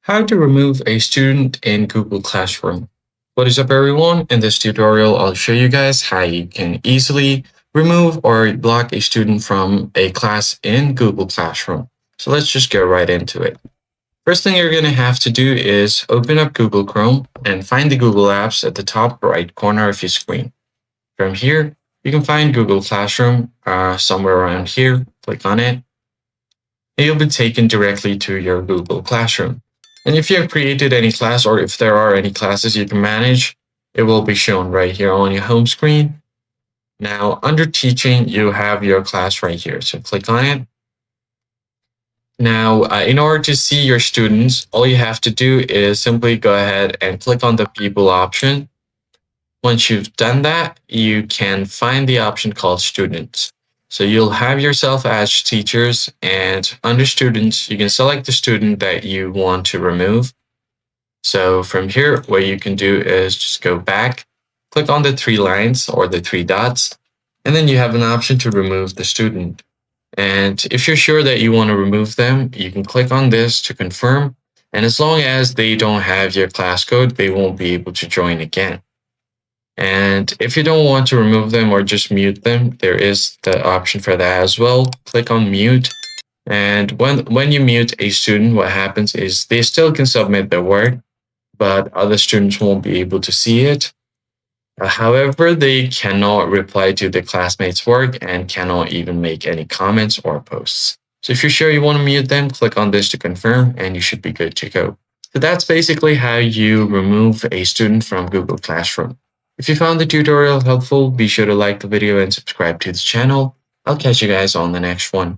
How to remove a student in Google Classroom. What is up, everyone? In this tutorial, I'll show you guys how you can easily remove or block a student from a class in Google Classroom. So let's just go right into it. First thing you're going to have to do is open up Google Chrome and find the Google Apps at the top right corner of your screen. From here, you can find Google Classroom somewhere around here. Click on it, and you'll be taken directly to your Google Classroom. And if you have created any class or if there are any classes you can manage, it will be shown right here on your home screen. Now, under teaching, you have your class right here. So click on it. Now, in order to see your students, all you have to do is simply go ahead and click on the people option. Once you've done that, you can find the option called students. So you'll have yourself as teachers, and under students, you can select the student that you want to remove. So from here, what you can do is just go back, click on the three lines or the three dots, and then you have an option to remove the student. And if you're sure that you want to remove them, you can click on this to confirm. And as long as they don't have your class code, they won't be able to join again. And if you don't want to remove them or just mute them, there is the option for that as well. Click on mute. And when you mute a student, what happens is they still can submit their work, but other students won't be able to see it. However, they cannot reply to the classmates' work and cannot even make any comments or posts. So if you're sure you want to mute them, click on this to confirm, and you should be good to go. So that's basically how you remove a student from Google Classroom. If you found the tutorial helpful, be sure to like the video and subscribe to the channel. I'll catch you guys on the next one.